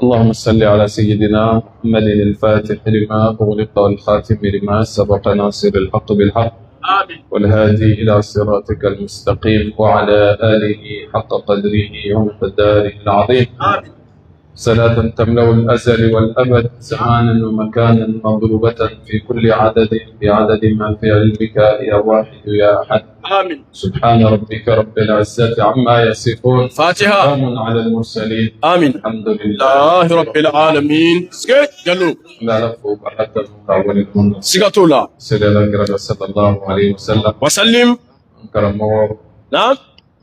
اللهم صل على سيدنا محمد الفاتح لما أغلق والخاتم لما سبق ناصر الحق بالحق آمين. والهادي إلى صراطك المستقيم وعلى آله حق قدره ومقداره العظيم. آمين. صلاة تملأ الأزل والأبد زمانا ومكانا مضروبة في كل عدد بعدد ما في علمك يا واحد يا أحد. آمين. سبحان ربك رب العزة عما يصفون. فاتحة. سلام على المرسلين. آمين. الحمد لله رب العالمين. سكت جلو. لا لفوا بحتى المقاول المنى. سكتولا. سيدنا صلى الله عليه وسلم. وسلم. كرمه. نعم.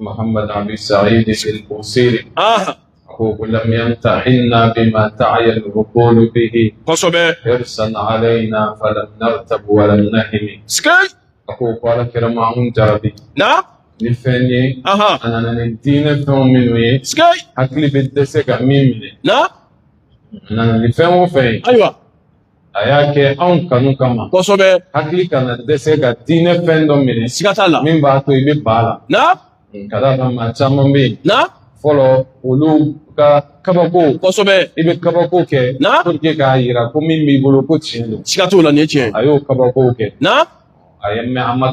محمد عبد سعيد البوصيري. لم يمتحنا بما تعي العقول به حرصا علينا فلم نرتب ولم نهم. سكت. قال كرمهم جربي. نعم. نفني أنا ندين فهم منوي. سكت. أكلي بدسك ميمني. نعم. أنا نفهم فين. أيوة. ayake an kanu kama kosɛbɛ hakili kana dɛsɛ ka diinɛ fɛn dɔ minɛ siga t'a la min b'a to i bɛ ba la na ka d'a kan maa caman bɛ yen na fɔlɔ olu ka kabako kosɛbɛ i bɛ kabako kɛ na puruke k'a yira ko min b'i bolo ko tiɲɛ don siga t'o la nin ye tiɲɛ a y'o kabako kɛ na a ye mɛ a ma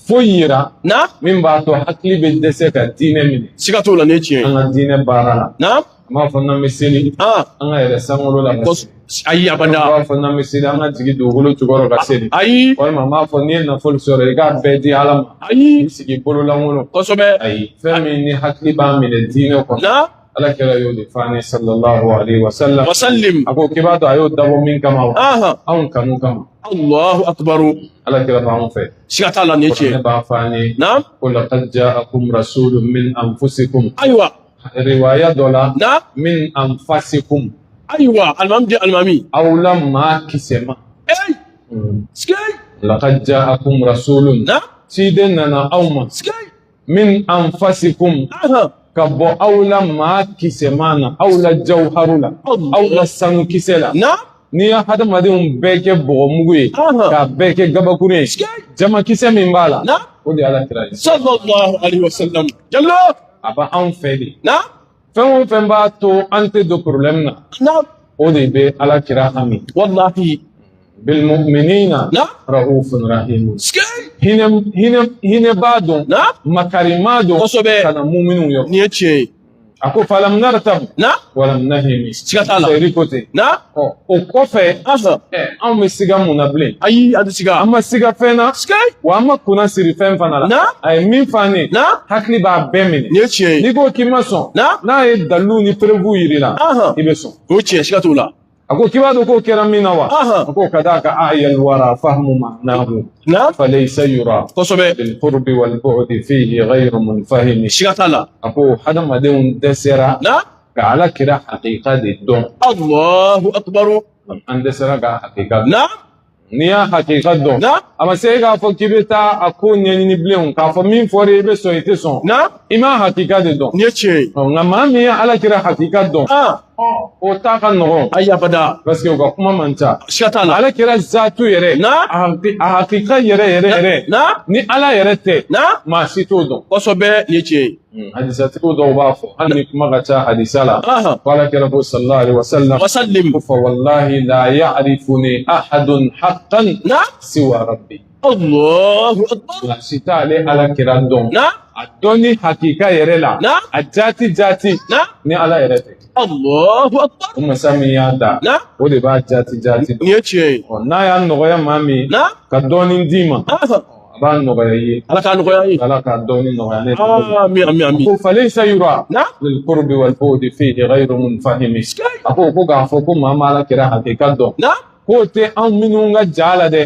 foyi yira na min b'a to hakili bɛ dɛsɛ ka diinɛ minɛ siga t'o la nin ye tiɲɛ an ka diinɛ baara la na an b'a fɔ n'an bɛ seli an ka yɛrɛ sankolo la ayi abada an b'a fɔ n'an bɛ seli an ka jigi dugukolo jukɔrɔ ka seli ayi walima an b'a fɔ n'i ye nafolo sɔrɔ i k'a bɛɛ di ala ma ayi i sigi bololankolon kosɛbɛ ayi fɛn min ni hakili b'a minɛ diinɛ kɔnɔ na ala kɛra y'o de fɔ an ye sallallahu alaihi wa sallam wasallim a ko k'i b'a dɔn a y'o dabɔ min kama o anw kanu kama allahu akbaru ala kɛra b'anw fɛ siga t'a la nin ye tiɲɛ ne b'a fɔ an ye na ko laqad ja'akum rasulun min anfusikum ayiwa riwaya dɔ la na min anfasikum ayiwa alimami di alimami aw la maa kisɛ ma sikei laqad ja'akum rasulun na ciden nana aw ma sikei min anfasikum ka bɔ aw la maa kisɛma na aw la jawharu la aw la sanu kisɛ la na n'i ya hadamadenw bɛɛ kɛ bɔgɔmugu ye k'a bɛɛ kɛ gabakuru ye jama kisɛ min b'a la o de ala kira ye sallallahu alaihi wasallam jallo a ba anw fɛ de na fɛn o fɛn b'a to an tɛ don problème na o de bɛ ala kira hami wallahi bilmu'minina na raufun rahim sikei hinɛ b'a dɔn na makari m'a dɔn kosɛbɛ ka na muminun yɔrɔ nin ye tiɲɛ ye a ko falam nartab na walam nahimi siga t'a la seyiri ko ten na o kɔfɛ anw bɛ siga mun na bilen ayi a tɛ siga an ma siga fɛn na sikei wa an ma kunna siri fɛn fana la na a ye min f'an ye na hakili b'a bɛɛ minɛ nin ye tiɲɛ ye n'i ko k'i ma sɔn na n'a ye dalilu ni perewu yiri la i bɛ sɔn o ye tiɲɛ siga t'o la a ko k'i b'a dɔn k'o kɛra min na wa a ko ka d'a kan ayal wara fahmu ma'nahu na falaysa yura kosɛbɛ bilqurbi walbu'di fihi ghayru munfahimi siga t'a la a ko hadamadenw dɛsɛra na ka ala kira hakika de dɔn allahu akbaru an dɛsɛra ka hakika na n'i y'a hakika dɔn na a ma se e k'a fɔ k'i bɛ taa a ko ɲɛɲini bilen k'a fɔ min fɔra i bɛ sɔn i tɛ sɔn na i m'a hakika de dɔn nin ye tiɲɛ ye nka maa min ye ala kira hakika dɔn o t'a ka nɔgɔn ayi abada parce que o ka kuma man ca siga t'a la ala kira zatu yɛrɛ na a hakika yɛrɛ yɛrɛ yɛrɛ na ni ala yɛrɛ tɛ na maa si t'o dɔn kosɛbɛ nin ye tiɲɛ ye hadisatigiw dɔw b'a fɔ hali ni kuma ka ca hadisa la ko ala kira ko sallallahu alaihi wasallam wasallim ko fa wallahi la ya'rifuni ahadun haqqan na siwa rabbi allahu akbar si t'ale ala kira dɔn na a dɔn ni hakika yɛrɛ la na a jati na ni ala yɛrɛ tɛ allahu akbar o masa min y'a da na o de b'a jati nin ye tiɲɛ ye n'a y'a nɔgɔya maa min na ka dɔɔnin d'i ma a b'a nɔgɔya i ye ala k'a nɔgɔya ye ala k'a dɔɔnin nɔgɔya ne amin amin amin ko falaysa yura na lilqurbi walbu'di fihi ghayru munfahimi a ko k'a fɔ ko maa ma ala kira hakika dɔn na k'o tɛ anw minnu ka ja la dɛ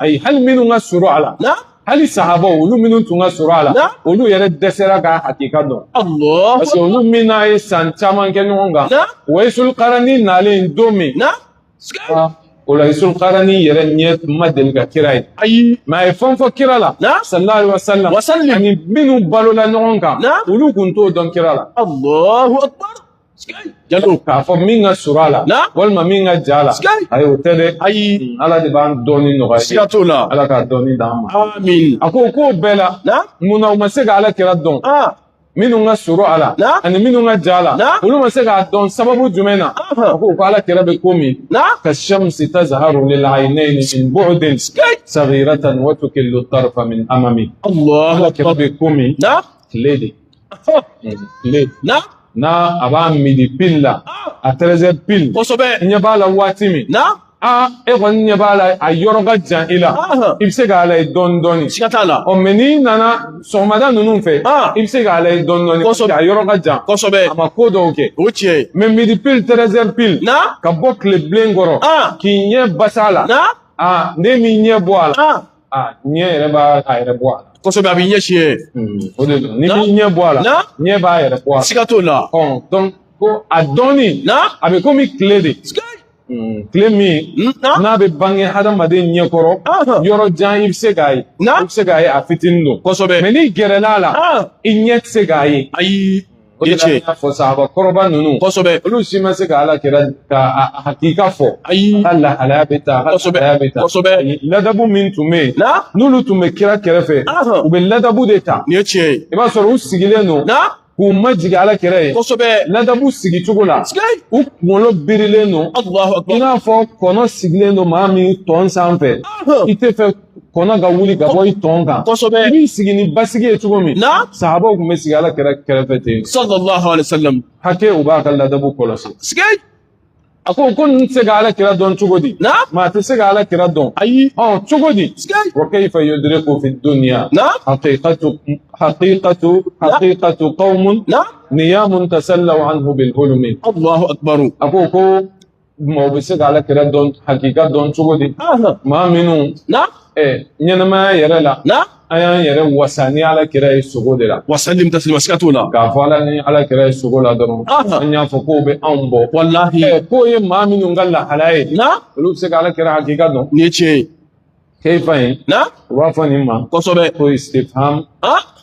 ayi hali minnu ka surun a la na hali sahabaw olu minnu tun ka surun a la olu yɛrɛ dɛsɛra k'a hakika dɔn allahu parce que olu min n'a ye san caman kɛ ɲɔgɔn kan Waisul Qarani nalen don min na o la Waisul Qarani yɛrɛ ɲɛ ma deli ka kira ye ayi mais a ye fɛn fɔ kira la sallallahu alaihi wasallam ani minnu balola ɲɔgɔn kan olu kun t'o dɔn kira la allahu akbar jalo k'a fɔ min ka surun a la walima min ka ja la ayi o tɛ dɛ ayi ala de b'an dɔɔnin nɔgɔya siga t'o la ala k'a dɔɔnin d'an ma amin a ko k'o bɛɛ la munna u ma se ka ala kira dɔn minnu ka suru a la ani minnu ka ja la olu ma se k'a dɔn sababu jumɛn na a ko ala kira bɛ ko min ka shamsi tazharu lil aynayni min bu'din saghiratan wa tukillu tarfa min amami ala kira bɛ ko min tile de tile na a b'a midi pile la a 13h pile ɲɛ b'a la waati min e kɔni ɲɛ b'a la a yɔrɔ ka jan i la i bɛ se k'a lajɛ dɔɔni dɔɔni siga t'a la mɛ n'i nana sɔgɔmada ninnu fɛ i bɛ se k'a lajɛ dɔɔni dɔɔni a yɔrɔ ka jan a ma ko dɔw kɛ o tiɲɛ mɛ midi pile 13h pile ka bɔ tile bilen kɔrɔ k'i ɲɛ basa a la ne min ɲɛ bɔ a la ɲɛ yɛrɛ b'a yɛrɛ bɔ a la kosɛbɛ a bɛ ɲɛ siɲɛ o de don ni min ɲɛ bɔ a la ɲɛ b'a yɛrɛ bɔ a la siga t'o la donc ko a dɔɔni a bɛ komi tile de tile min n'a bɛ bange hadamaden ɲɛkɔrɔ yɔrɔ jan i bɛ se k'a ye i bɛ se k'a ye a fitinin don kosɛbɛ mɛ n'i gɛrɛla a la i ɲɛ tɛ se k'a ye ayi o de la n y'a fɔ sahaba kɔrɔba ninnu kosɛbɛ olu si ma se ka ala kira ka hakika fɔ ayi ka lahalaya bɛ taa ka lahalaya bɛ taa kosɛbɛ ladabu min tun bɛ yen n'olu tun bɛ kira kɛrɛfɛ u bɛ ladabu de ta nin ye tiɲɛ ye i b'a sɔrɔ u sigilen don k'u majigin ala kira ye kosɛbɛ ladabu sigi cogo la u kunkolo birilen don i n'a fɔ kɔnɔ sigilen don maa min tɔn sanfɛ i tɛ fɛ kɔnɔ ka wuli ka bɔ i tɔn kan kosɛbɛ i b'i sigi ni basigi ye cogo min sahabaw tun bɛ sigi ala kira kɛrɛfɛ ten sallallahu alaihi wasallam hakɛ u b'a ka ladabu kɔlɔsi a ko nin tɛ se ka ala kira dɔn cogo di maa tɛ se ka ala kira dɔn ayi cogo di wa kayfa yudriku fi dunya haqiqatu qawmun niyamun tasallaw anhu bil hulumi Allahu akbar a ko maaw bɛ se ka ala kira dɔn hakika dɔn cogo di maa minnu ɲɛnamaya yɛrɛ la an y'an yɛrɛ wasa ni ala kira ye sogo de la wasalim taslima siga t'o la k'a fɔ ala ni ala kira ye sogo la dɔrɔn an y'a fɔ k'o bɛ anw bɔ walahi k'o ye maa minnu ka lahala ye olu bɛ se ka ala kira hakika dɔn nin ye tiɲɛ ye kayfa in u b'a fɔ nin ma kosɛbɛ ko istifham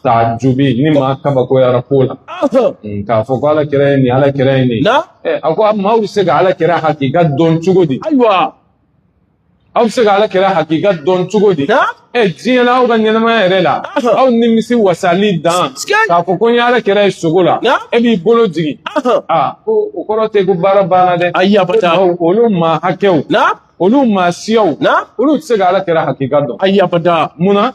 ta'jubi ni maa kabakoyara ko la k'a fɔ ko ala kira ye nin ala kira ye nin a ko maaw bɛ se ka ala kira hakika dɔn cogo di ayiwa aw bɛ se ka ala kira hakika dɔn cogo di diɲɛ la aw ka ɲɛnamaya yɛrɛ la aw nimisi wasali dan k'a fɔ ko n ye ala kira ye sogo la e b'i bolo jigin ko o kɔrɔ tɛ ko baara banna dɛ ayi abada olu maa hakɛw olu maa siyaw olu tɛ se ka ala kira hakika dɔn ayi abada munna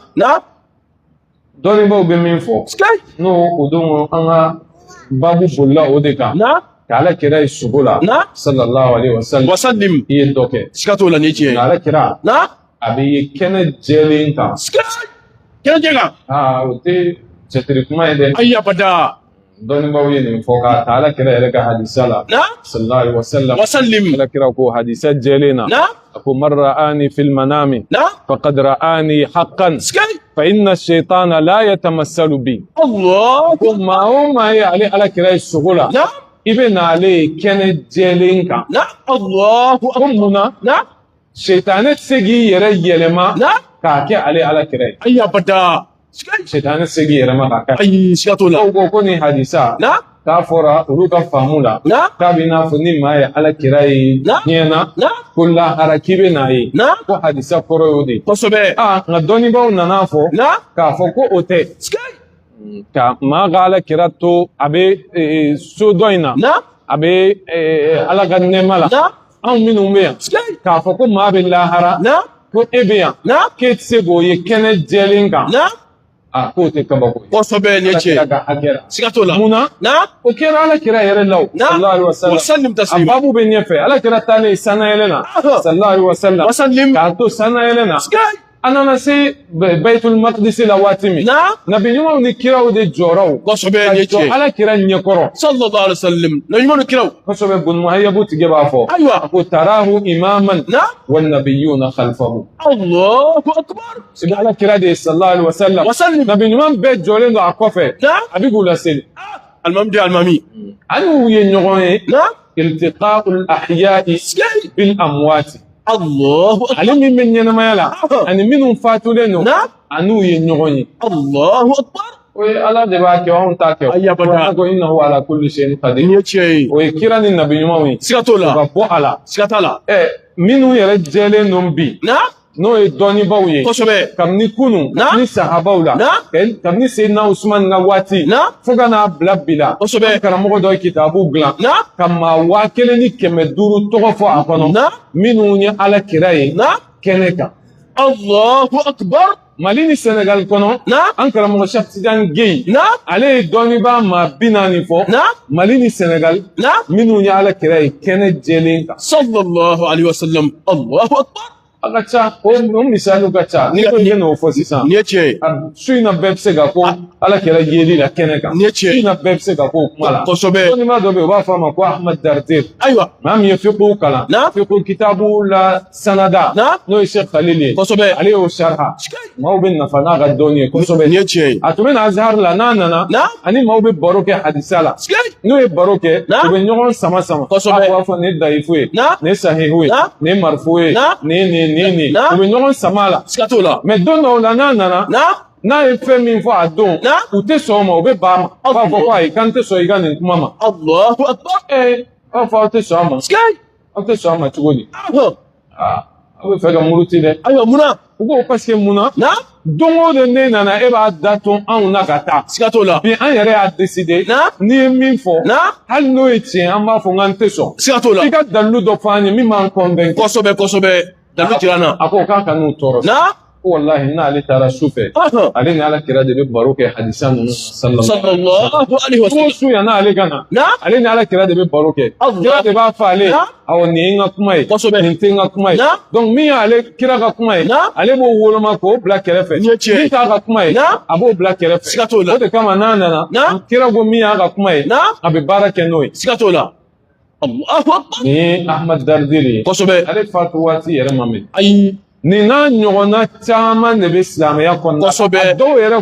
dɔnnibaw bɛ min fɔ n'o o don an ka babu bolila o de kan k'ala kira ye sogo la sallallahu alaihi wasallam i ye dɔ kɛ siga t'o la ni tiɲɛ ye ala kira a bɛ ye kɛnɛ jɛlen kan kɛnɛ jɛ kan o tɛ cɛtiri kuma ye dɛ ayi abada dɔnnibaw ye nin fɔ k'a ta ala kira yɛrɛ ka hadisa la sallallahu alaihi wasallam ala kira ko hadisa jɛlen na a ko man ra'ani fil manami faqad ra'ani haqqan fa inna ash-shaytana la yatamassalu bi ko maa o maa ye ale ala kira ye sogo la i bɛ n'ale ye kɛnɛ jɛlen kan ko munna seitanɛ tɛ se k'i yɛrɛ yɛlɛma k'a kɛ ale ala kira ye ayi abada seitanɛ tɛ se k'i yɛlɛma k'a kɛ ayi siga t'o la ko nin hadisa k'a fɔra olu ka faamu la k'a bɛ n'a fɔ ni maa ye ala kira ye diɲɛ na ko lahara k'i bɛ n'a ye ko hadisa kɔrɔ y'o de kosɛbɛ nka dɔnnibaw nana fɔ k'a fɔ ko o tɛ ka maa ka ala kira to a bɛ so dɔ in na a bɛ ala ka nɛɛma la anw minnu bɛ yan k'a fɔ ko maa bɛ lahara ko e bɛ yan k'e tɛ se k'o ye kɛnɛ jɛlen kan k'o tɛ kabako ye kosɛbɛ nin ye tiɲɛ ye siga t'o la munna o kɛra ala kira yɛrɛ la o sallallahu alaihi wasallam a babu bɛ ɲɛfɛ ala kira taalen sanayɛlɛn na sallallahu alaihi wasallam k'a to sanayɛlɛn na an nana se Baitul Maqdis la waati min nabi ɲumanw ni kiraw de jɔra o kosɛbɛ nin ye tiɲɛ ye ala kira ɲɛkɔrɔ sallallahu alaihi wasallam nabi ɲumanw ni kiraw kosɛbɛ Bun Muhayyabu tigi b'a fɔ ayiwa ko tarahu imaman wan nabiyyuna khalfahu Allahu akbar sigi ala kira de sallallahu alaihi wasallam nabi ɲuman bɛɛ jɔlen don a kɔfɛ a bɛ k'u laseli alimami ani u ye ɲɔgɔn ye iltiqa'ul ahya'i bil amwati Allahu ale min bɛ ɲɛnamaya la ani minnu fatulen don ani u ye ɲɔgɔn ye Allahu akbar o ye ala de b'a kɛ anw t'a kɛ ayi abada ko innahu ala kulli shay'in qadir nin ye tiɲɛ ye o ye kira ni nabi ɲumanw ye siga t'o la u ka bɔ a la siga t'a la minnu yɛrɛ jɛlen don bi n'o ye dɔnnibaw ye kabini kunu ni sahabaw la kabini Seydina Usman ka waati fo ka n'a bila bi la karamɔgɔ dɔ ye kitabu dilan ka maa 1500 tɔgɔ fɔ a kɔnɔ minnu ye Ala kira ye kɛnɛ kan. Allahu akbar. Mali ni Senegal kɔnɔ an karamɔgɔ Cheikh Tidiane Gueye ale ye dɔnnibaa maa 40 fɔ Mali ni Senegal minnu ye Ala kira ye kɛnɛ jɛlen kan. Sallallahu alaihi wasallam. Allahu akbar. A ka ca o misaliw ka ca ni ko ye n'o fɔ sisan su in na bɛɛ bɛ se ka ko Ala kira yeli la kɛnɛ kan su in na bɛɛ bɛ se ka ko kuma la dɔnnimaa dɔ bɛ yen u b'a fɔ a ma ko Ahmad Darder maa min ye fiqhu kalan fiqhu kitabu la sanada n'o ye Cheikh Khalil ye ale y'o sharha maaw bɛ nafa n'a ka dɔnni ye kosɛbɛ a tun bɛ na Azhar la n'a nana ani maaw bɛ baro kɛ hadisa la n'o ye baro kɛ u bɛ ɲɔgɔn sama sama a b'a fɔ nin ye dayifu ye nin ye sahihu ye nin ye marifu ye nin u bɛ ɲɔgɔn sama la mais don dɔw la n'a nana n'a ye fɛn min fɔ a don u tɛ sɔn o ma u bɛ ban a ma u b'a fɔ ko ayi k'an tɛ sɔn i ka nin kuma ma Allahu akbar. Aw fɔ aw tɛ sɔn a ma aw tɛ sɔn a ma cogo di aw bɛ fɛ ka muruti dɛ ayiwa munna u ko parce que munna don o don ne nana e b'a da tun anw na ka taa siga t'o la bi an yɛrɛ y'a décider n'i ye min fɔ hali n'o ye tiɲɛ an b'a fɔ k'an tɛ sɔn siga t'o la i ka dalilu dɔ fɔ an ye min b'an convaincre kosɛbɛ dalu jirana a ko k'a ka n'u tɔɔrɔ wallahi n'ale taara su fɛ ale ni Ala kira de bɛ baro kɛ hadisa ninnu sallallahu alaihi wasallam su ya n'ale ka na ale ni Ala kira de bɛ baro kɛ kira de b'a fɔ ale awɔ nin ye n ka kuma ye nin tɛ n ka kuma ye donc min y'ale kira ka kuma ye ale b'o woloma k'o bila kɛrɛfɛ min t'a ka kuma ye a b'o bila kɛrɛfɛ siga t'o la o de kama n'a nana kira ko min y'a ka kuma ye a bɛ baara kɛ n'o ye siga t'o la. Allahu akbar. Nin ye Ahmad Darder ye ale fatu waati yɛrɛ ma mɛn ayi nin n'a ɲɔgɔnna caman de bɛ silamɛya kɔnɔna a dɔw yɛrɛ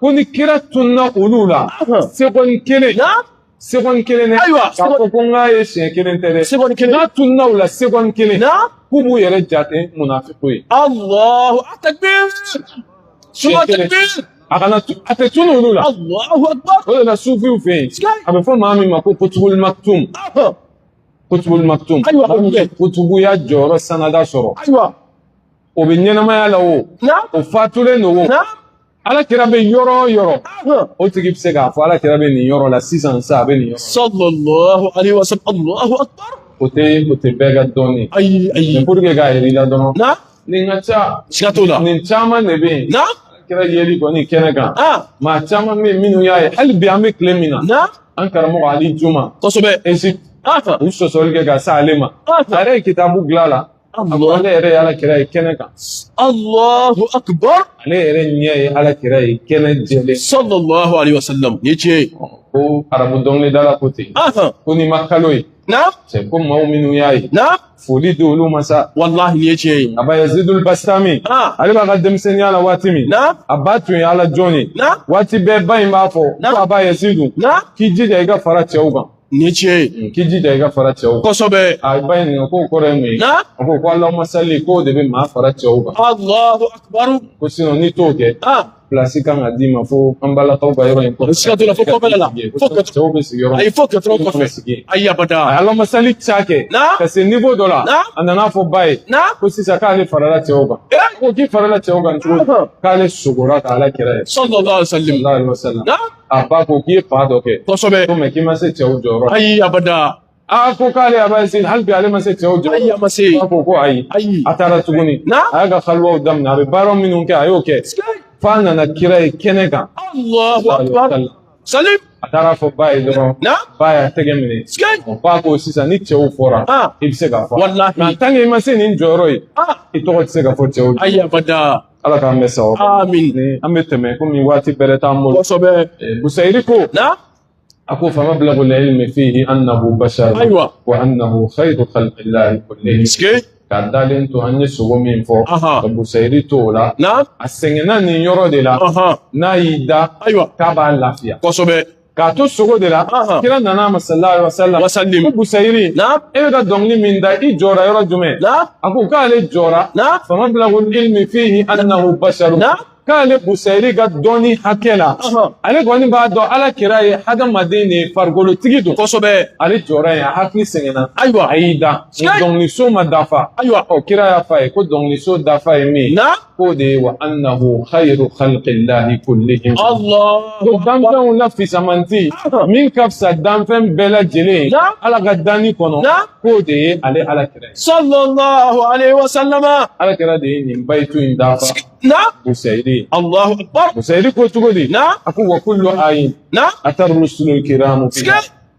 ko ni kira tunna olu la seconde kelen dɛ k'a fɔ ko n k'a ye siɲɛ kelen tɛ dɛ n'a tunna u la seconde kelen k'u b'u yɛrɛ jate munafiku ye. Allahu akbar. Suma takbir. A tɛ tunu olu la. Allahu akbar. O de la sufiw fɛ yen a bɛ fɔ maa min ma ko Kutubul Maktum. Kutubul Maktum kutubuya jɔyɔrɔ sanada sɔrɔ. O bɛ ɲɛnamaya la o fatulen don o Ala kira bɛ yɔrɔ o yɔrɔ o tigi bɛ se k'a fɔ Ala kira bɛ nin yɔrɔ la sisan sa a bɛ nin yɔrɔ. Sallallahu alaihi wasallam. Allahu akbar. O tɛ bɛɛ ka dɔnni mais pour que k'a yɛrɛ i la dɔrɔn nin ka ca siga t'o la nin caman de bɛ yen kira yeli kɔni kɛnɛ kan maa caman bɛ yen minnu y'a ye hali bi an bɛ tile min na an karamɔgɔ Ali Juma Egypte u sɔsɔli kɛ ka se ale ma a yɛrɛ ye kitabu dilan la ale yɛrɛ ye Ala kira ye kɛnɛ kan. Allahu akbar. Ale yɛrɛ ɲɛ ye Ala kira ye kɛnɛ jɛlen. Sallallahu alaihi wasallam. Ni tiɲɛ ye. Ko arabu dɔnkilidala ko ten ko n'i ma kalo ye cɛ ko maaw minnu y'a ye foli di olu ma sa. Wallahi ni ye tiɲɛ ye. Aba Yazidul Bastami ale b'a ka denmisɛnniya la waati min a ba tun ye Ala jɔn ye waati bɛɛ ba in b'a fɔ ko Aba Yazidu k'i jija i ka fara cɛw kan. Ni ye tiɲɛ ye. K'i jija i ka fara cɛw kan. Kosɛbɛ. A ba in nin ko kɔrɔ ye mun ye a ko Allahumma salli k'o de bɛ maa fara cɛw kan. Allahu akbar. Ko sinon n'i t'o kɛ place kan ka d'i ma fo an balakaw ka yɔrɔ in kɔfɛ. Siga t'o la fo kɔfɛla la cɛw bɛ sigi yɔrɔ min. Ayi fo kɛ dɔrɔn kɔfɛ ayi abada. A ye Allahumma salli ca kɛ ka se niveau dɔ la a nana fɔ ba ye ko sisan k'ale farala cɛw kan. Ko k'i farala cɛw kan cogo di k'ale sogora ka Ala kira ye. Sallallahu alaihi wasallam. A ba ko k'i ye fa dɔ kɛ. Kosɛbɛ. Ko mais k'i ma se cɛw jɔyɔrɔ. Ayi abada. A ko k'ale Aba Yazid hali bi ale ma se cɛw jɔyɔrɔ. Ayi a ma se. A ko ayi a taara tuguni a y'a ka kaliwaw daminɛ a bɛ baara minnu kɛ a y'o kɛ f'a nana kira ye kɛnɛ kan. Allahu akbar. Salim. A taara fɔ ba ye dɔrɔn ba y'a tɛgɛ minɛ ba ko sisan ni cɛw fɔra i bɛ se k'a fɔ mais tant que i ma se nin jɔyɔrɔ ye i tɔgɔ tɛ se ka fɔ cɛw. Ayi abada. Ala k'an bɛ sababu. Amin. An bɛ tɛmɛ komi waati bɛrɛ t'an bolo. Kosɛbɛ. Busayiri ko a ko famablagu l-ilmi fihi annahu bashar wa annahu khayru khalqillahi kullihim. K'a dalen to an ye sogo min fɔ ka Busayiri to o la a sɛgɛnna nin yɔrɔ de la n'a y'i da k'a b'a lafiya kosɛbɛ k'a to sogo de la kira nana ma sallallahu alaihi wasallam ko Busayiri e bɛ ka dɔnkili min da i jɔra yɔrɔ jumɛn a ko k'ale jɔra famablagu l-ilmi fihi annahu bashar k'ale Busayri ka dɔnni hakɛ la ale kɔni b'a dɔn ala kira ye hadamaden de farigolotigi don kosɛbɛ ale jɔra yen a hakili sɛgɛnna ayiwa a y'i da dɔnkiliso ma dafa ayiwa kira y'a fɔ a ye ko dɔnkiliso dafa ye min na k'o de ye wa annahu khayru khalqillahi kullihim Allah ko danfɛnw la fisamanti min ka fisa danfɛn bɛɛ lajɛlen ala ka danni kɔnɔ k'o de ye ale ala kira sallallahu alaihi wasallam ala kira de ye nin bayitu in dafa Busayri Allahu akbar Busayri ko cogo di a ko wa kullu ayin atar rusulul kiramu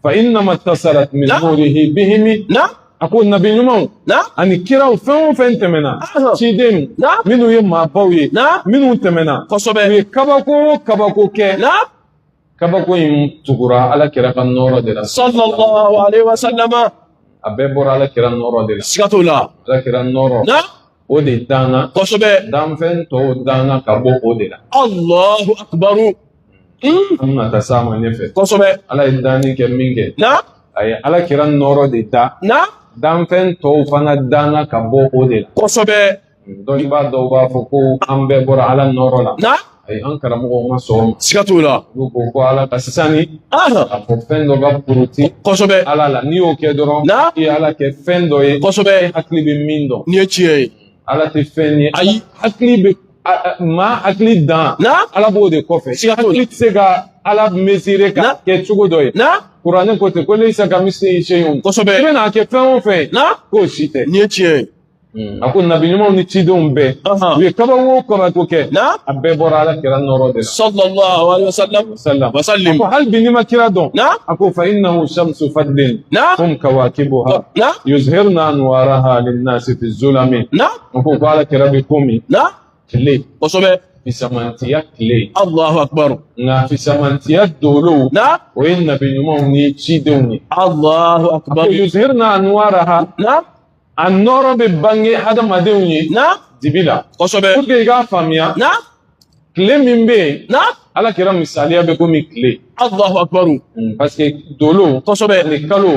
fa innama ittasalat min nurihi bihim a ko nabi ɲumanw ani kiraw fɛn o fɛn tɛmɛna ciden minnu ye maabaw ye minnu tɛmɛna kosɛbɛ u ye kabako o kabako kɛ kabako in tugura ala kira ka nɔɔrɔ de la sallallahu alaihi wasallam a bɛɛ bɔra ala kira nɔɔrɔ de la siga t'o la ala kira nɔɔrɔ o de danna kosɛbɛ danfɛn tɔw danna ka bɔ o de la Allahu akbar an bɛna taa s'a ma ɲɛfɛ kosɛbɛ ala ye danni kɛ min kɛ a ye ala kira nɔɔrɔ de da danfɛn tɔw fana danna ka bɔ o de la kosɛbɛ dɔnnibaa dɔw b'a fɔ ko an bɛɛ bɔra ala nɔɔrɔ la ayi an karamɔgɔw ma sɔn o ma siga t'o la olu ko ko ala ka sisani a fɔ fɛn dɔ ka puruti kosɛbɛ ala la n'i y'o kɛ dɔrɔn i ye ala kɛ fɛn dɔ ye kosɛbɛ hakili bɛ min dɔn nin ye tiɲɛ ye ala tɛ fɛn ye ayi hakili bɛ maa hakili dan ala b'o de kɔfɛ hakili tɛ se ka ala mesure ka kɛ cogo dɔ ye kuranɛ ko ten ko laysa kamithlihi shay'un kosɛbɛ i bɛna kɛ fɛn o fɛn k'o si tɛ nin ye tiɲɛ ye a ko nabi ɲumanw ni cidenw bɛɛ u ye kabako o kabako kɛ a bɛɛ bɔra ala kira nɔɔrɔ de la sallallahu alaihi wasallam a ko hali bi n'i ma kira dɔn a ko fa innahu shamsu fadlin hum kawakibuha yuzhirna anwaraha linnasi fi zulami a ko ala kira bɛ ko min tile kosɛbɛ fisamantiya tile Allahu akbar nka fisamantiya dolo o ye nabi ɲumanw ni cidenw ye Allahu akbar a ko yuzhirna anwaraha a nɔɔrɔ bɛ bange hadamadenw ye dibi la kosɛbɛ pour que i k'a faamuya tile min bɛ yen ala kɛra misaliya bɛ komi tile Allahu akbar parce que dolo kosɛbɛ ani kalo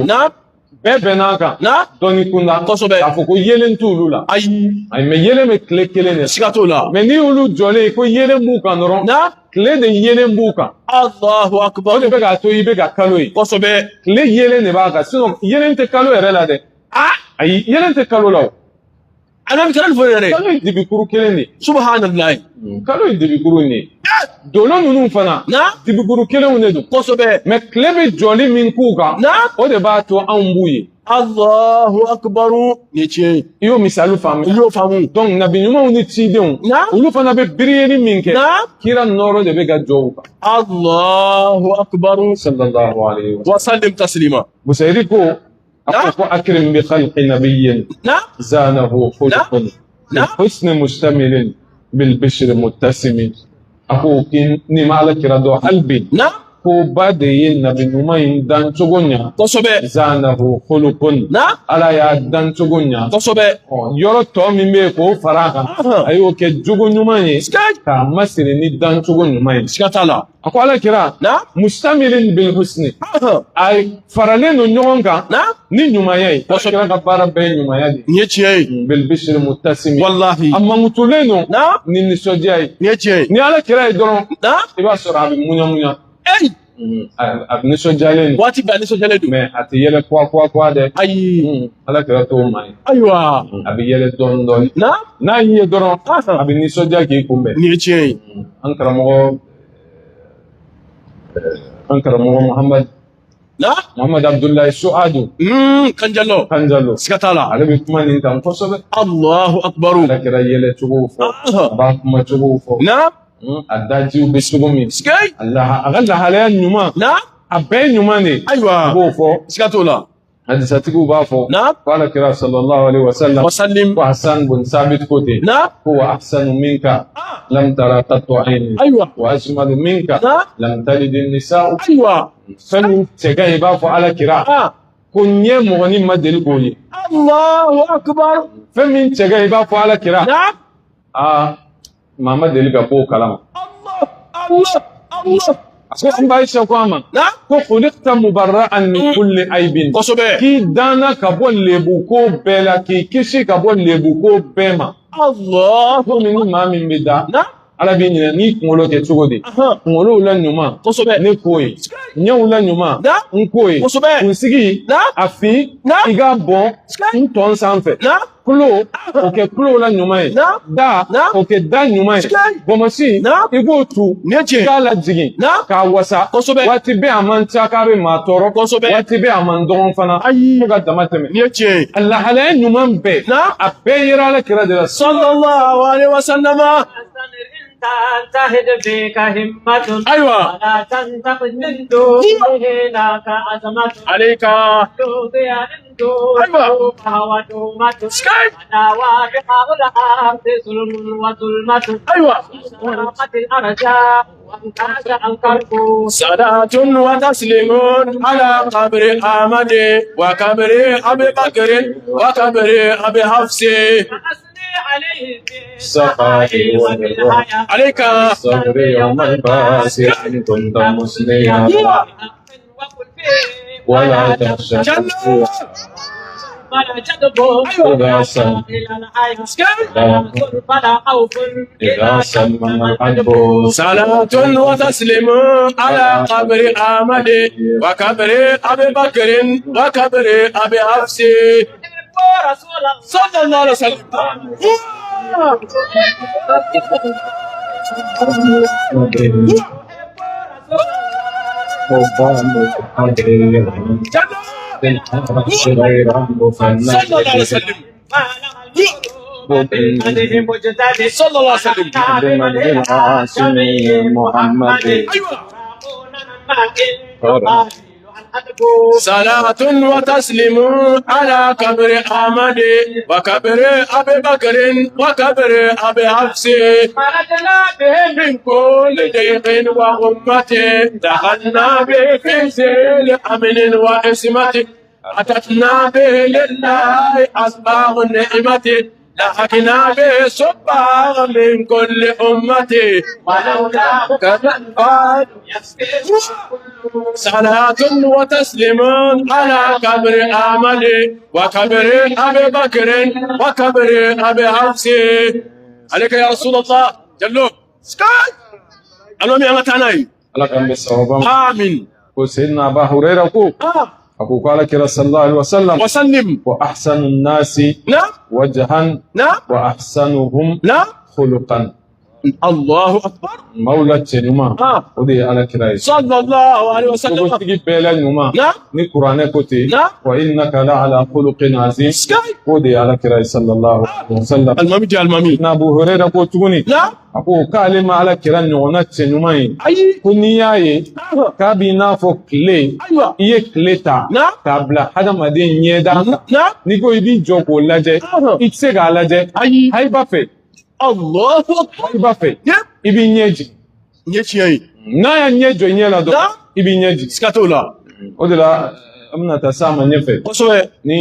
bɛɛ bɛn n'a kan dɔnni kunda kosɛbɛ k'a fɔ ko yelen t'olu la ayi mɛ yelen bɛ tile kelen de siga t'o la mɛ ni olu jɔlen ko yelen b'u kan dɔrɔn tile de yelen b'u kan Allahu akbar o de bɛ k'a to i bɛ ka kalo ye kosɛbɛ tile yelen de b'a kan sinon yelen tɛ kalo yɛrɛ la dɛ ayi yelen tɛ kalo la o ana bɛ kɛra fɔ yɛrɛ kalo ye dibikuru kelen de subhanallahi kalo ye dibikuru de dolo ninnu fana dibikuru kelenw de don kosɛbɛ mɛ tile bɛ jɔli min k'u kan o de b'a to anw b'u ye Allahu akbar ni tiɲɛ ye i y'o misali faamu i y'o faamu donc nabi ɲumanw ni cidenw olu fana bɛ biriyeli min kɛ kira nɔɔrɔ de bɛ ka jɔ u kan Allahu akbar sallallahu alaihi wa sallam taslima Busayri ko أقول أكرم بخلق نبي زانه خلق بالحسن مشتمل بالبشر متسم أقول إني ما لك ردو قلبي ko ba de ye nabi ɲuman in dan cogo ɲa kosɛbɛ zanahu khuluqun ala y'a dan cogo ɲa kosɛbɛ yɔrɔ tɔ min bɛ k'o fara kan a y'o kɛ jogo ɲuman ye k'a masiri ni dan cogo ɲuman ye siga t'a la a ko ala kira mustamilin bil husni a faralen don ɲɔgɔn kan ni ɲumanya ye kira ka baara bɛɛ ye ɲumanya de nin ye tiɲɛ ye bil bishri muttasimi wallahi a mankutulen don ni nisɔndiya ye nin ye tiɲɛ ye ni ala kira ye dɔrɔn i b'a sɔrɔ a bɛ muɲamuɲa a bɛ nisɔndiyalen waati bɛɛ a nisɔndiyalen don mɛ a tɛ yɛlɛ kuwa dɛ ayi ala kɛra t'o ma ye ayiwa a bɛ yɛlɛ dɔɔnin dɔɔnin n'a y'i ye dɔrɔn a bɛ nisɔndiya k'i kunbɛn nin ye tiɲɛ ye an karamɔgɔ Muhammad Abdullahi Suadu Kanjalo siga t'a la ale bɛ kuma nin kan kosɛbɛ Allahu akbar ala kɛra yɛlɛ cogo fɔ a b'a kuma cogo fɔ a dajiw bɛ cogo min a ka lahalaya ɲuman a bɛɛ ye ɲuman de ayiwa a b'o fɔ siga t'o la hadisatigiw b'a fɔ ko ala kira sallallahu alaihi wasallam ko Hasan bun Sabit ko ten ko wa ahsanu minka lam tara qattu ayni wa ajmalu minka lam talid an-nisa'u fɛn min cɛ ka ɲi i b'a fɔ ala kira ko ɲɛ mɔgɔnin ma deli k'o ye Allahu akbar fɛn min cɛ ka ɲi i b'a fɔ ala kira maa ma deli ka bɔ o kalama ko an b'a Aisha ko a ma ko khuliqta mubarra'an min kulli aibin kosɛbɛ k'i danna ka bɔ lebuko bɛɛ la k'i kisi ka bɔ lebuko bɛɛ ma Allah komi ni maa min bɛ da ala b'i ɲinɛ n'i kunkolo kɛ cogo di kunkolo la ɲuman ne k'o ye ɲɛw la ɲuman n k'o ye kunsigi a fin i ka bɔn n tɔn sanfɛ kulo o kɛ kulo la ɲuman ye da o kɛ da ɲuman ye bɔnmɔsi i k'o tu k'a lajigin k'a wasa waati bɛɛ a man ca k'a bɛ maa tɔɔrɔ waati bɛɛ a man dɔgɔn fana fo ka dama tɛmɛ a lahalaya ɲuman bɛɛ a bɛɛ yera ala kira de la sallallahu alaihi wasallam. تجتهد فيك همة أيوة ولا تنتقد من دونه لك عزمة عليك توضي من دونه فهو تومة أنا واضحة الأرض ظلم وظلمة أيوة ورقت الأرجاء وانتهز الكرب صلاة وتسليم على قبر أحمد وقبر أبي بكر وقبر أبي حفص عليه السخاء والرحمة عليك الصبر يوم الباس إن كنت مسلما ولا تخشى ولا تدبر إذا سم فلا خوف إذا سمم القلب صلاة وتسليم على قبر أحمد وقبر أبي بكر وقبر أبي حفص صلى الله عليه وسلم. صلى الله عليه وسلم. صلى الله عليه وسلم. محمد صلاة وتسليم على قبر أحمد وقبر أبي بكر وقبر أبي حفص من كل ضيق وأمة دخلنا به في سيل أمن وعصمة أتتنا به لله أسباب النعمة لحقنا به صباغ من كل أمة ولولا كمن قال صلاة وتسليم على قبر أحمد وقبر أبي بكر وقبر أبي حفص عليك يا رسول الله جلو سكاي المهم يا متاناي ala kan bɛ sababa ma آمين ko sayyidina Aba Hurayra ko a ko ala kira sallallahu alaihi wasallam وسلم wa ahsanu nasi نعم wajhan نعم wa ahsanuhum نعم khuluqan الله أكبر mawla cɛ ɲuman o de ye ala kira ye صلى الله عليه وسلم kogotigi bɛɛ la ɲuman نعم ni kuranɛ ko ten نعم wa innaka la ala khuluqin azim سكاي o de ye ala kira ye sallallahu alaihi wasallam المامي دي المامي na Abu Hurayra ko tuguni نعم a ko k'ale ma ala kira ɲɔgɔnna cɛ ɲuman ye أي ko n'i y'a ye k'a b'i n'a fɔ tile أيوة i ye tile ta نعم k'a bila hadamaden ɲɛda kan نعم n'i ko i b'i jɔ k'o lajɛ i tɛ se k'a lajɛ أي haiba fɛ الله أكبر haiba fɛ يب i b'i ɲɛ jigin نيتشي n'a y'a ɲɛ jɔ i ɲɛ la dɔrɔn نعم i b'i ɲɛ jigin سكاتولا o de la an bɛna taa s'a ma ɲɛfɛ قصوى ni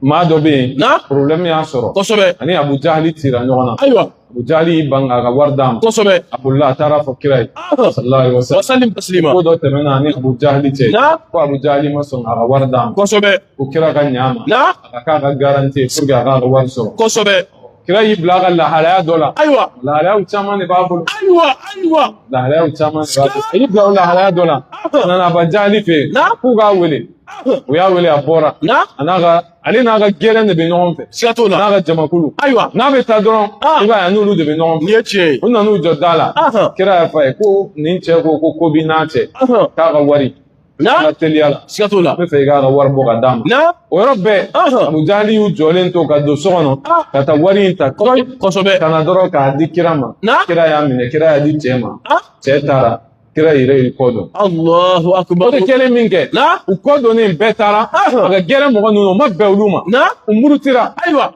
maa dɔ bɛ yen نعم problème y'a sɔrɔ قصوى ani Abu Jahali cira ɲɔgɔn na أيوة Abu Jahali y'i ban k'a ka wari d'a ma قصوى a bolila a taara fɔ kira ye sallallahu alaihi wasallam وسلم تسليما ko dɔ tɛmɛna ani Abu Jahali cɛ نعم ko Abu Jahali ma sɔn a ka wari d'a ma قصوى ko kira ka ɲɛ a ma نعم a ka k'a ka garantie ye pour que a k'a ka wari sɔrɔ قصوى kira y'i bila a ka lahalaya dɔ la أيوة lahalayaw caman de b'a bolo أيوة أيوة lahalayaw caman de b'a bolo i bila o lahalaya dɔ la a nana Abu Jahali fɛ yen نعم k'u k'a wele u y'a wele a bɔra نعم ale n'a ka gɛlɛn de bɛ ɲɔgɔn fɛ سكاتولا n'a ka jamakulu أيوة n'a bɛ taa dɔrɔn i b'a ye a n'olu de bɛ ɲɔgɔn fɛ نيتشي u nan'u jɔ da la kira y'a fɔ a ye ko nin cɛ ko bi n'a cɛ k'a ka wari نعم ka teliya la سكاتولا a bɛ fɛ i k'a ka wari bɔ ka d'a ma نعم o yɔrɔ bɛɛ Abu Jahali y'u jɔlen to ka don so kɔnɔ ka taa wari in ta قصوى ka na dɔrɔn k'a di kira ma نعم kira y'a minɛ kira y'a di cɛ ma cɛ taara kira yɛrɛ y'i kɔ dɔn الله o de أكبر kɛlen min kɛ نعم u kɔ donnen bɛɛ taara a ka gɛrɛ mɔgɔ ninnu o ma bɛn olu ma نعم u murutira أيوة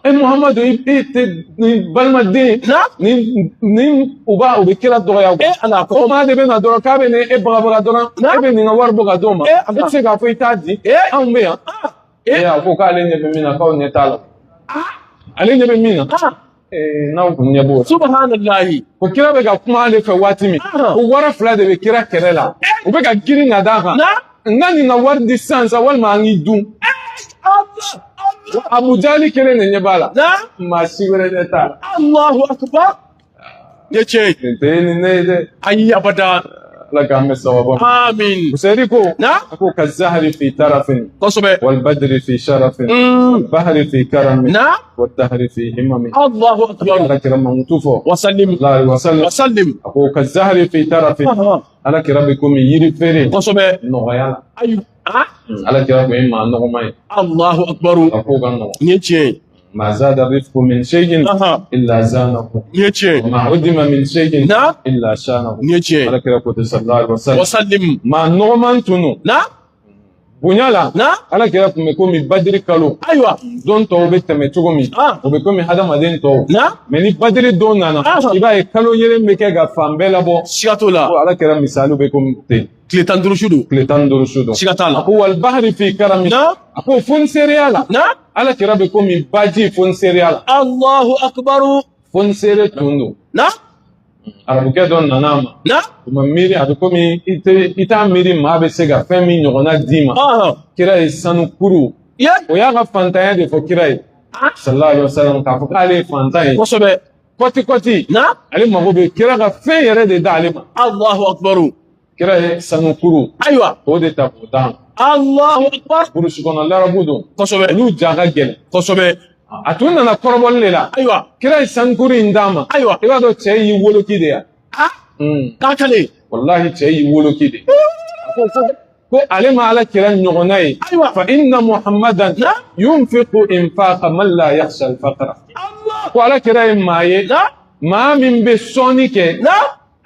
Muhamadu i tɛ nin balimaden نعم ni u bɛ kira dɔgɔya أنا ko أقول maa de bɛ na dɔrɔn k'a bɛ nin e bagabaga dɔrɔn e bɛ nin ka wari bɔ ka d'o ma e tɛ se k'a fɔ i t'a di anw bɛ yan a ko k'ale ɲɛ bɛ min na k'aw ɲɛ t'a la ale ɲɛ bɛ min na n'aw kun ɲɛ b'o la سبحان الله ko kira bɛ ka kuma ale fɛ waati min ko wara fila de bɛ kira kɛrɛ la u bɛ ka girin ka d'a kan n ka nin ka wari di sisan walima an k'i dun Abu Jahali kelen de ɲɛ b'a la نعم maa si wɛrɛ tɛ t'a la الله أكبر Ni ce. Teni ne de. Ayi abada. Ala k'an bɛ sababu. Amin. Usayiri ko. Na. Ko ka zahari fi tarafin. Kosɛbɛ. Wal badri fi sharafin. Wal bahri fi karamin. Na. Wal dahri fi himamin. Allahu akbar. Ala kira mangutu fɔ. Wasallim. Wasallim. Ko ka zahari fi tarafin. Ala kira bɛ komi yiri feere. Kosɛbɛ. Nɔgɔya la. Ayi. Ala kira kun ye maa nɔgɔma ye. Allahu akbar. A ko ka nɔgɔ. Ni ce. ما زاد الرزق من شيء إلا زانه وما عدم من شيء إلا شانه على كده كنت صلى الله عليه وسلم ما نومان تنو bunyala ala kira kun ko mi badiri kalo aywa don to be teme cogo mi o be ko mi hada maden to mais ni badiri don nana iba e kalo yele me ke ga fambe labo sigato la ala kira misalu be ko te kletan duru shudo sigata la ko wal bahri fi karami ko fun seriala ala kira be ko mi baji fun seriala Allahu akbar fun sere tundo arabuke don nanama kuma miri a bɛ komi i t'a miiri maa bɛ se ka fɛn min ɲɔgɔnna d'i ma kira ye sanu kuru o y'a ka fantanya de fɔ kira ye sallallahu alaihi wasallam k'a fɔ k'ale ye fantan ye kosɛbɛ kɔti ale mago bɛ kira ka fɛn yɛrɛ de d'ale ma Allahu akbar kira ye sanu kuru ayiwa o de ta k'o d'a ma Allahu akbar burusi kɔnɔ larabu don kosɛbɛ olu ja ka gɛlɛn kosɛbɛ a tun nana kɔrɔbɔli de la ayiwa kira ye sanu kuru in d'a ma ayiwa i b'a dɔn cɛ y'i woloki de yan k'a kale wallahi cɛ y'i woloki de ko ale ma ala kira ɲɔgɔnna ye fa inna muhammadan yunfiqu infaqa man la yakhsha al-faqra ko ala kira ye maa ye maa min bɛ sɔnni kɛ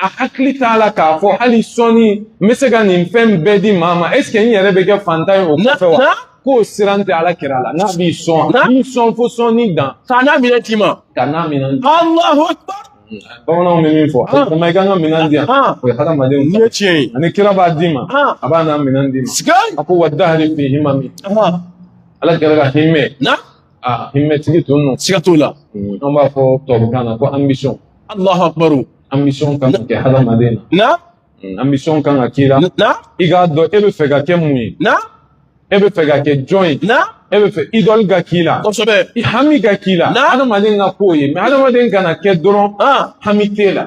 a hakili t'a la k'a fɔ hali sɔnni n bɛ se ka nin fɛn bɛɛ di maa ma est ce que n yɛrɛ bɛ kɛ fantan ye o kɔfɛ wa k'o siran tɛ ala kira la n'a b'i sɔn n'i sɔn fo sɔnni dan k'a n'a minɛ t'i ma k'a n'a minɛ Allahu akbar bamananw bɛ min fɔ kuma i kan ka minɛn di yan o ye hadamadenw ni ye tiɲɛ ye ani kira b'a d'i ma a b'a n'a minɛn d'i ma a ko wa dahari fi himami ala kira ka hinɛ hinɛtigi tun don siga t'o la an b'a fɔ tubabukan na ko ambition Allahu akbar ambition kan ka kɛ hadamaden na ambition kan ka k'i la i k'a dɔn e bɛ fɛ ka kɛ mun ye e bɛ fɛ ka kɛ jɔn ye e bɛ fɛ idole ka k'i la kosɛbɛ i hami ka k'i la hadamaden ka k'o ye mais hadamaden kana kɛ dɔrɔn hami t'e la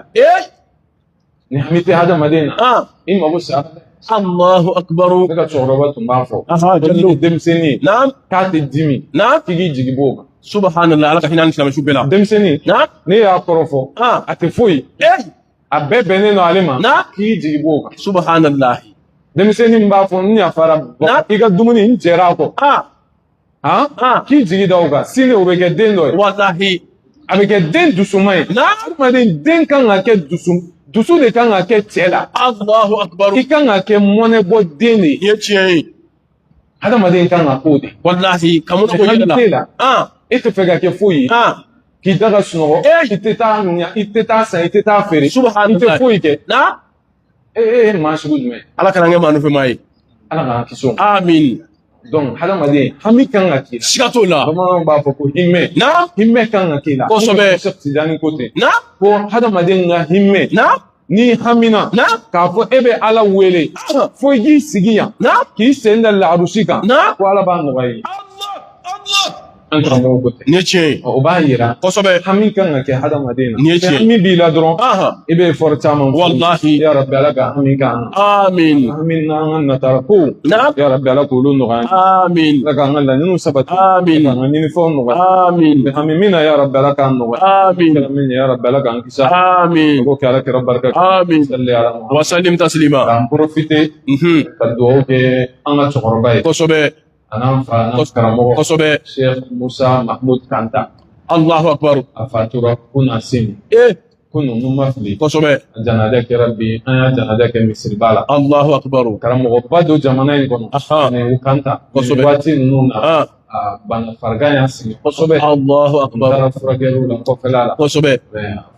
ni hami tɛ hadamaden na i mago sara Allahu akbar ne ka cɛkɔrɔba tun b'a fɔ ko ni ye denmisɛnnin ye k'a tɛ dimi k'i k'i jigi b'o kan subhanallah ala ka hinɛ ni silamɛsu bɛɛ la denmisɛnnin ne y'a kɔrɔ fɔ a tɛ foyi a bɛɛ bɛnnen don ale ma k'i jigi b'o kan subhanallah denmisɛnnin min b'a fɔ n yafara i ka dumuni n jɛra a kɔ k'i jigi da o kan sini o bɛ kɛ den dɔ ye wallahi a bɛ kɛ den dusuma ye adamaden den kan ka kɛ dusu de kan ka kɛ cɛ la Allahu akbar i kan ka kɛ mɔnɛbɔ den de ye tiɲɛ ye adamaden kan ka k'o de wallahi ka mɔnɛbɔ la e tɛ fɛ ka kɛ foyi ye k'i da ka sunɔgɔ i tɛ taa ɲa i tɛ taa san i tɛ taa feere i tɛ foyi kɛ maa sugu jumɛn ala kana kɛ maa nɔfɛ maa ye ala k'an kisi o amin donc hadamaden hami kan ka k'i la siga t'o la bamananw b'a fɔ ko himɛ kan ka k'i la kosɛbɛ Cheikh Tidiane ko ten ko hadamaden ka himɛ n'i hamina k'a fɔ e bɛ ala wele fo i k'i sigi yan k'i sen da laarusi kan ko ala b'a nɔgɔya i ye an karamɔgɔ ko ten ni ye tiɲɛ ye o b'a yira kosɛbɛ hami kan ka kɛ hadamaden na ni ye tiɲɛ ye hami b'i la dɔrɔn i bɛ effort caman fɔ wallahi ya rabbi ala ka hami k'an na amin hami n'an ka natara ko ya rabbi ala k'olu nɔgɔya amin ala k'an ka laɲiniw sabati amin k'an ka ɲinifɛnw nɔgɔya amin hami min na ya rabbi ala k'an nɔgɔya amin kɛra min ya rabbi ala k'an kisi amin ko kɛ ala kɛra barika amin salli ala muhammad wa sallim taslima k'an profiter ka dugawu kɛ an ka cɛkɔrɔba ye kosɛbɛ an'an fa n'an karamɔgɔ kosɛbɛ Sheikh Musa Mahmud Kanta Allahu akbar a fatura kunun sini kunun mun ma fili kosɛbɛ a janada kɛra bi an y'a janada kɛ misiriba la Allahu akbar karamɔgɔba don jamana in kɔnɔ u Kanta kosɛbɛ waati ninnu na bana farigan y'a sigi kosɛbɛ Allahu akbar taara furakɛliw la kɔfɛla la kosɛbɛ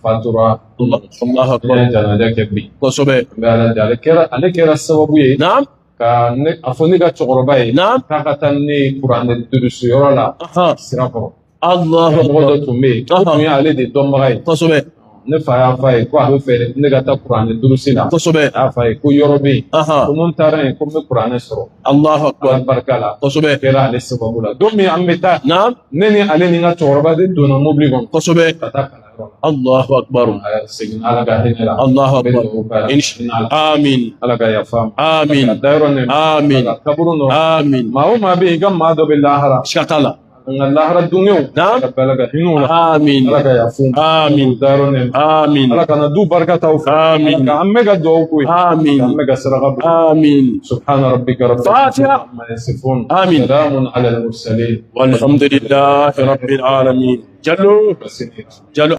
fatura Allahu akbar an y'a janada kɛ bi kosɛbɛ n bɛ ala deli ale kɛra sababu ye ka a fɔ ne ka cɛkɔrɔba ye k'a ka taa ne ye kuranɛ durusiyɔrɔ la sira kɔrɔ mɔgɔ dɔ tun bɛ yen o tun ye ale de dɔnbaga ye kosɛbɛ ne fa y'a fɔ a ye ko a bɛ fɛ ne ka taa kuranɛ durusi la kosɛbɛ a y'a fɔ a ye ko yɔrɔ bɛ yen ko mun taara yen ko n bɛ kuranɛ sɔrɔ Allahu akbar barika la kosɛbɛ kɛra ale sababu la don min an bɛ taa ne ni ale ni n ka cɛkɔrɔba de donna mobili kɔnɔ kosɛbɛ ka taa kalan Allahu akbar. Ala ka hinɛ la. Allahu An bɛ akbar. dugawu k'a la. Amin. Ala ka yafa ma. Amin. Ala ka dayɔrɔ nɛɛma. Amin. Ala ka kaburu nɔ. Amin. Maa o maa bɛ yen i ka maa dɔ bɛ lahara. Shkatala. Nka lahara dunkew. Naam. Ala ka hinɛ o la. Amin. Ala ka yafa ma. Amin. Dayɔrɔ nɛɛma. Amin. Ala kana du barika t'aw fɛ. Amin. Ala ka an bɛ ka dugawu k'u ye. Amin. An bɛ ka saraka bɔ. Amin. سبحان ربك رب فاتحة. عما يصفون آمين. سلام على المرسلين والحمد لله رب العالمين. جلو. بس جلو.